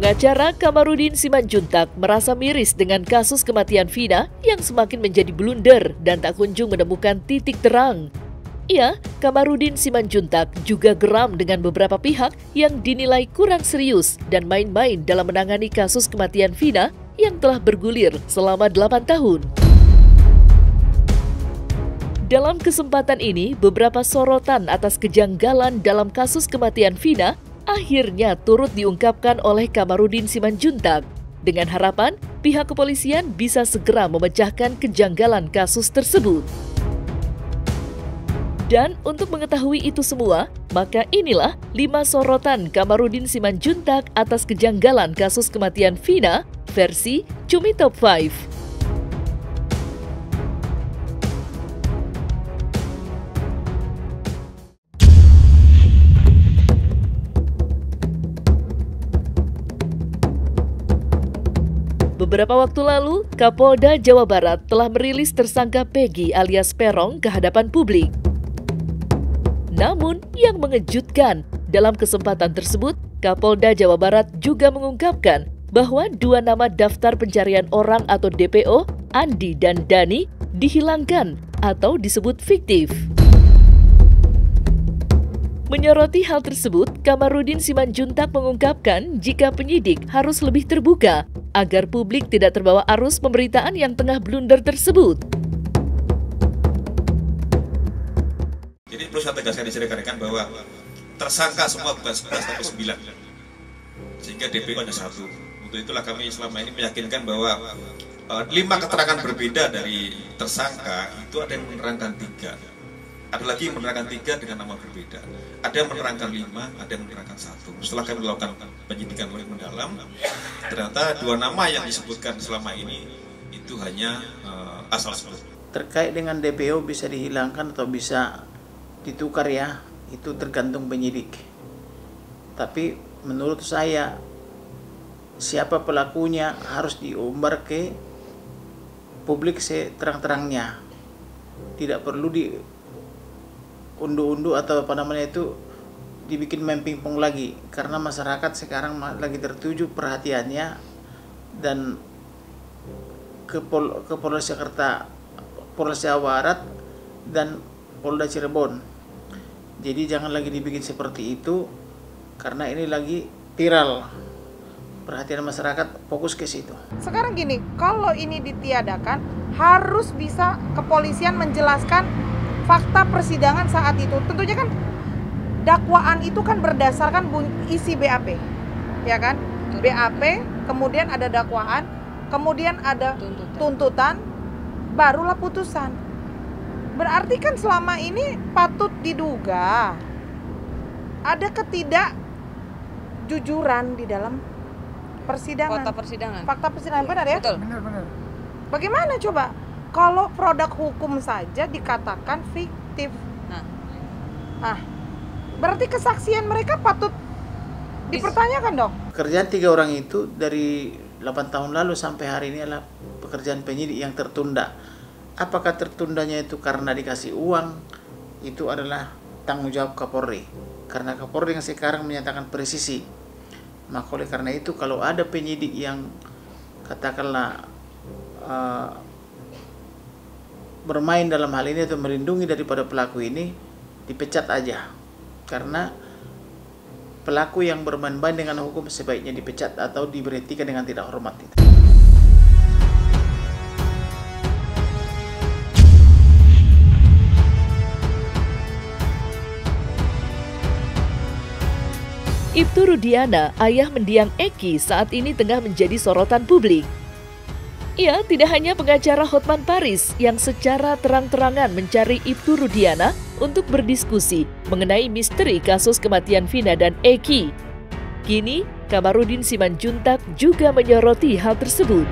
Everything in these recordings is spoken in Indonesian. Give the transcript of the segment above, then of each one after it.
Pengacara Kamarudin Simanjuntak merasa miris dengan kasus kematian Vina yang semakin menjadi blunder dan tak kunjung menemukan titik terang. Ia, Kamarudin Simanjuntak, juga geram dengan beberapa pihak yang dinilai kurang serius dan main-main dalam menangani kasus kematian Vina yang telah bergulir selama 8 tahun. Dalam kesempatan ini, beberapa sorotan atas kejanggalan dalam kasus kematian Vina akhirnya turut diungkapkan oleh Kamarudin Simanjuntak dengan harapan pihak kepolisian bisa segera memecahkan kejanggalan kasus tersebut. Dan untuk mengetahui itu semua, maka inilah 5 sorotan Kamarudin Simanjuntak atas kejanggalan kasus kematian Vina versi Cumi Top 5. Beberapa waktu lalu, Kapolda Jawa Barat telah merilis tersangka Peggy alias Perong ke hadapan publik. Namun, yang mengejutkan, dalam kesempatan tersebut, Kapolda Jawa Barat juga mengungkapkan bahwa 2 nama daftar pencarian orang atau DPO, Andi dan Dani, dihilangkan atau disebut fiktif. Menyoroti hal tersebut, Kamarudin Simanjuntak mengungkapkan jika penyidik harus lebih terbuka agar publik tidak terbawa arus pemberitaan yang tengah blunder tersebut. Jadi perlu saya tegaskan di sini rekan-rekan bahwa tersangka semua bukan 11 tapi 9. Sehingga DPO hanya 1. Untuk itulah kami selama ini meyakinkan bahwa 5 keterangan berbeda dari tersangka itu ada yang menerangkan 3. Ada lagi yang menerangkan 3 dengan nama berbeda. Ada yang menerangkan 5, ada yang menerangkan 1. Setelah kami melakukan penyidikan lebih mendalam, ternyata 2 nama yang disebutkan selama ini itu hanya asal sebut. Terkait dengan DPO bisa dihilangkan atau bisa ditukar ya, itu tergantung penyidik. Tapi menurut saya, siapa pelakunya harus diumbar ke publik seterang-terangnya. Tidak perlu diunduh-unduh atau apa namanya itu dibikin main pingpong lagi, karena masyarakat sekarang lagi tertuju perhatiannya dan ke Polres Jakarta, Polres Jawa Barat dan Polda Cirebon. Jadi jangan lagi dibikin seperti itu karena ini lagi viral. Perhatian masyarakat fokus ke situ. Sekarang gini, kalau ini ditiadakan harus bisa kepolisian menjelaskan fakta persidangan saat itu. Tentunya kan dakwaan itu kan berdasarkan isi BAP, ya kan? BAP, kemudian ada dakwaan, kemudian ada tuntutan, barulah putusan. Berarti kan selama ini patut diduga ada ketidakjujuran di dalam persidangan. Fakta persidangan benar ya? Betul. Benar. Bagaimana coba kalau produk hukum saja dikatakan fiktif? Berarti kesaksian mereka patut dipertanyakan dong. Pekerjaan 3 orang itu dari 8 tahun lalu sampai hari ini adalah pekerjaan penyidik yang tertunda. Apakah tertundanya itu karena dikasih uang? Itu adalah tanggung jawab Kapolri. Karena Kapolri yang sekarang menyatakan presisi. Maka oleh karena itu kalau ada penyidik yang katakanlah bermain dalam hal ini atau melindungi daripada pelaku ini, dipecat aja. Karena pelaku yang bermain-main dengan hukum sebaiknya dipecat atau diberhentikan dengan tidak hormat. Ibtu Rudiana, ayah mendiang Eki, saat ini tengah menjadi sorotan publik. Ia tidak hanya pengacara Hotman Paris yang secara terang-terangan mencari Ibtu Rudiana untuk berdiskusi mengenai misteri kasus kematian Vina dan Eki. Kini, Kamarudin Simanjuntak juga menyoroti hal tersebut.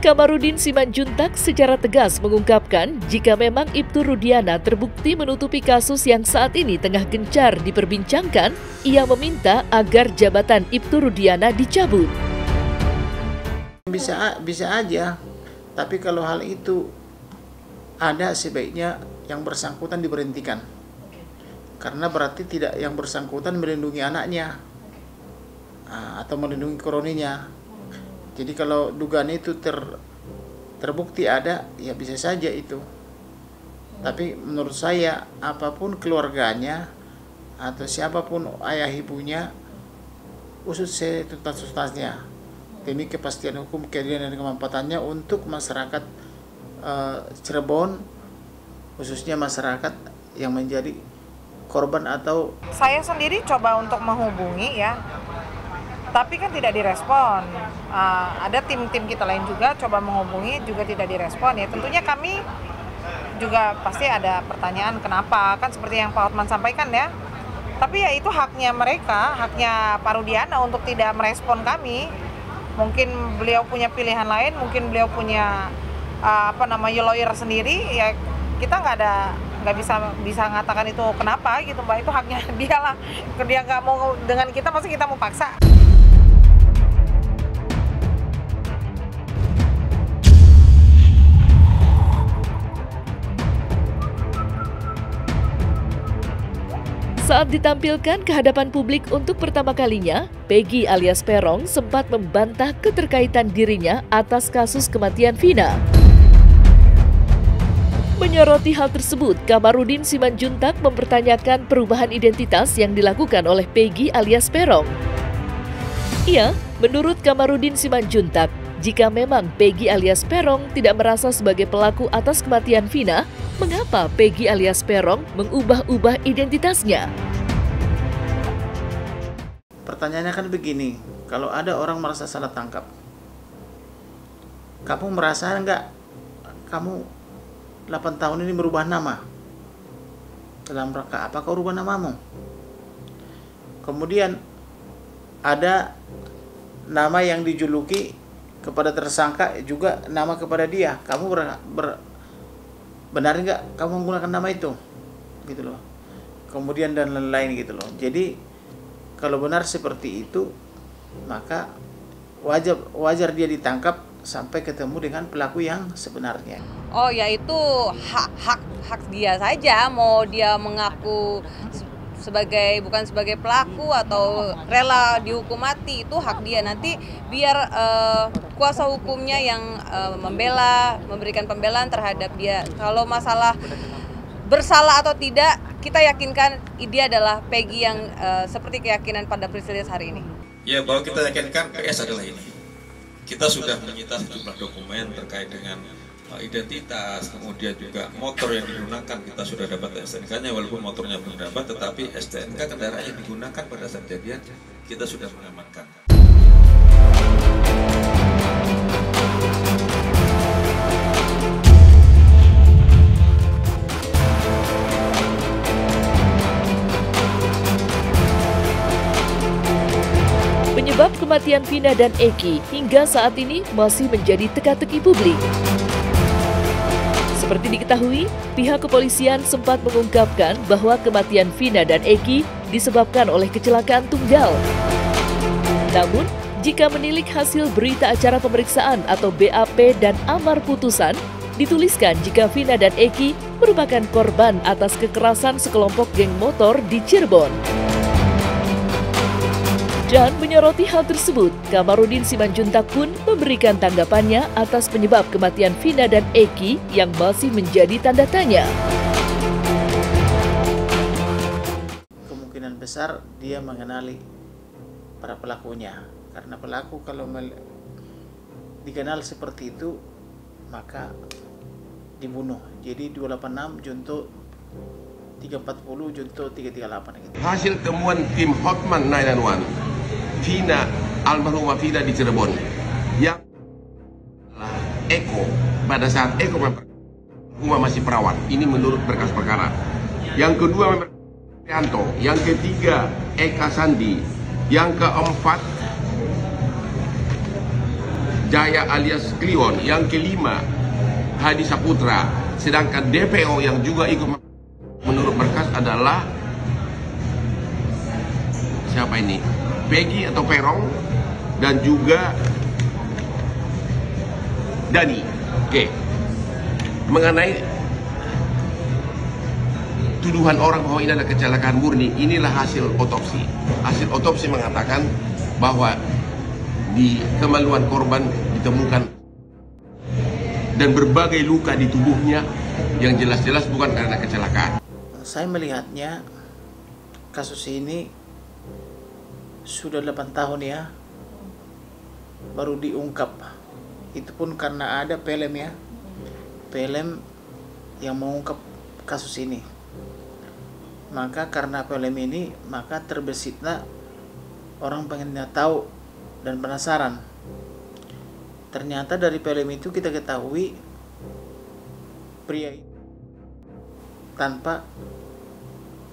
Kamarudin Simanjuntak secara tegas mengungkapkan jika memang Ibtu Rudiana terbukti menutupi kasus yang saat ini tengah gencar diperbincangkan, ia meminta agar jabatan Ibtu Rudiana dicabut. Bisa aja, tapi kalau hal itu ada sebaiknya yang bersangkutan diberhentikan. Karena berarti tidak yang bersangkutan melindungi anaknya. atau melindungi kroninya. Jadi kalau dugaan itu terbukti ada, ya bisa saja itu. Tapi menurut saya apapun keluarganya atau siapapun ayah ibunya, usut tuntas-tuntasnya demi kepastian hukum, keadilan dan kemanfaatannya untuk masyarakat Cirebon, khususnya masyarakat yang menjadi korban. Atau saya sendiri coba untuk menghubungi ya, tapi kan tidak direspon. Ada tim-tim kita lain juga coba menghubungi, juga tidak direspon. Ya tentunya kami juga pasti ada pertanyaan kenapa, kan seperti yang Pak Hotman sampaikan ya. Tapi ya itu haknya mereka, haknya Pak Rudiana untuk tidak merespon kami. Mungkin beliau punya pilihan lain, mungkin beliau punya lawyer sendiri. Ya kita nggak bisa ngatakan itu kenapa gitu Mbak, itu haknya dia lah. Dia nggak mau dengan kita, pasti kita mau paksa. Saat ditampilkan ke hadapan publik untuk pertama kalinya, Peggy alias Peron sempat membantah keterkaitan dirinya atas kasus kematian Vina. Menyoroti hal tersebut, Kamarudin Simanjuntak mempertanyakan perubahan identitas yang dilakukan oleh Peggy alias Peron. Menurut Kamarudin Simanjuntak, jika memang Peggy alias Peron tidak merasa sebagai pelaku atas kematian Vina, mengapa Peggy alias Peron mengubah-ubah identitasnya? pertanyaannya kan begini, kalau ada orang merasa salah tangkap, kamu merasa enggak kamu 8 tahun ini merubah nama? Dalam rangka apa kau rubah namamu? Kemudian ada nama yang dijuluki kepada tersangka, juga nama kepada dia. Kamu benar nggak kamu menggunakan nama itu? Gitu loh. Kemudian dan lain-lain gitu loh. Jadi kalau benar seperti itu, maka wajar dia ditangkap sampai ketemu dengan pelaku yang sebenarnya. Oh ya, itu hak dia saja, mau dia mengaku bukan sebagai pelaku atau rela dihukum mati, itu hak dia. Nanti biar kuasa hukumnya yang memberikan pembelaan terhadap dia. Kalau masalah bersalah atau tidak, kita yakinkan dia adalah Peggy yang seperti keyakinan pada persidangan hari ini. Ya, bahwa kita yakinkan PS adalah ini. Kita sudah menyita sejumlah dokumen terkait dengan identitas, kemudian juga motor yang digunakan kita sudah dapat STNK-nya, walaupun motornya belum dapat, tetapi STNK kendaraan yang digunakan pada saat kejadian kita sudah mengamankan. Penyebab kematian Vina dan Eki hingga saat ini masih menjadi teka-teki publik. Seperti diketahui, pihak kepolisian sempat mengungkapkan bahwa kematian Vina dan Eki disebabkan oleh kecelakaan tunggal. Namun, jika menilik hasil berita acara pemeriksaan atau BAP dan amar putusan, dituliskan jika Vina dan Eki merupakan korban atas kekerasan sekelompok geng motor di Cirebon. Dan menyoroti hal tersebut, Kamarudin Simanjuntak pun memberikan tanggapannya atas penyebab kematian Vina dan Eki yang masih menjadi tanda tanya. Kemungkinan besar dia mengenali para pelakunya, karena pelaku kalau dikenal seperti itu maka dibunuh. Jadi 286 junto 340 junto 338 gitu. Hasil temuan tim Hotman 911 Vina, almarhumah Vina di Cirebon, yang Eko pada saat Eko rumah masih perawat. Ini menurut berkas perkara. Yang kedua Prianto, yang ketiga Eka Sandi, yang keempat Jaya alias Kliwon, yang kelima Hadi Saputra. Sedangkan DPO yang juga ikut menurut berkas adalah siapa ini? Peggy atau Peron dan juga Dani. Oke. Mengenai tuduhan orang bahwa ini adalah kecelakaan murni, inilah hasil otopsi. Hasil otopsi mengatakan bahwa di kemaluan korban ditemukan dan berbagai luka di tubuhnya yang jelas-jelas bukan karena kecelakaan. Saya melihatnya kasus ini sudah 8 tahun ya baru diungkap. Itu pun karena ada PLM ya, PLM yang mengungkap kasus ini. Maka karena PLM ini, maka terbesitlah orang pengen tahu dan penasaran. Ternyata dari PLM itu kita ketahui pria tanpa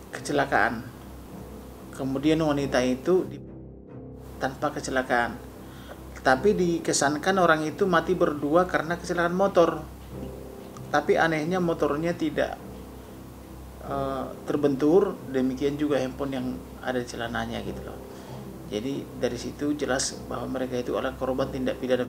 kecelakaan. Kemudian wanita itu tanpa kecelakaan. Tapi dikesankan orang itu mati berdua karena kecelakaan motor. Tapi anehnya motornya tidak terbentur, demikian juga handphone yang ada di celananya gitu loh. Jadi dari situ jelas bahwa mereka itu adalah korban tindak pidana.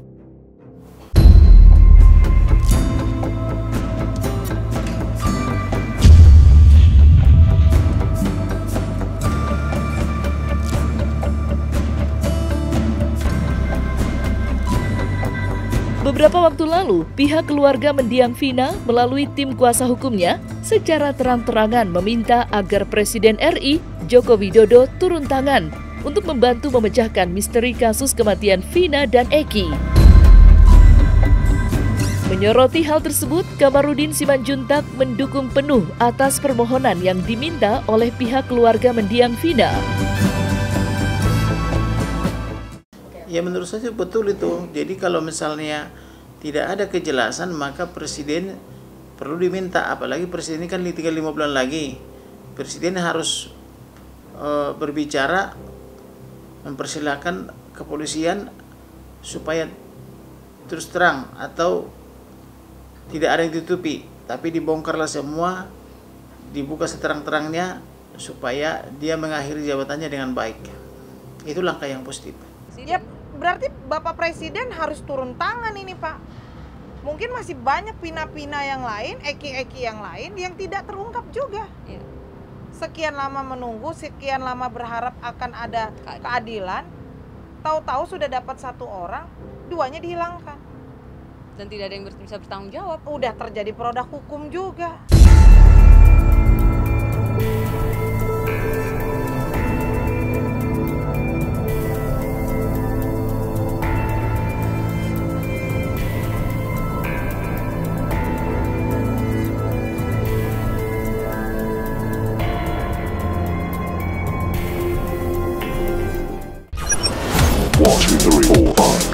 Beberapa waktu lalu, pihak keluarga mendiang Vina melalui tim kuasa hukumnya secara terang-terangan meminta agar Presiden RI Joko Widodo turun tangan untuk membantu memecahkan misteri kasus kematian Vina dan Eki. Menyoroti hal tersebut, Kamarudin Simanjuntak mendukung penuh atas permohonan yang diminta oleh pihak keluarga mendiang Vina. Ya menurut saya betul itu. Jadi kalau misalnya tidak ada kejelasan maka presiden perlu diminta. Apalagi presiden ini kan tinggal 5 bulan lagi. Presiden harus berbicara, mempersilahkan kepolisian supaya terus terang atau tidak ada yang ditutupi. Tapi dibongkarlah semua, dibuka seterang-terangnya supaya dia mengakhiri jabatannya dengan baik. Itu langkah yang positif. Ya, berarti Bapak Presiden harus turun tangan ini Pak. Mungkin masih banyak pina-pina yang lain, eki-eki yang lain yang tidak terungkap juga. Iya. Sekian lama menunggu, sekian lama berharap akan ada keadilan. Tahu-tahu sudah dapat 1 orang, 2-nya dihilangkan. Dan tidak ada yang bisa bertanggung jawab. Udah terjadi produk hukum juga. One, two, three, four, five.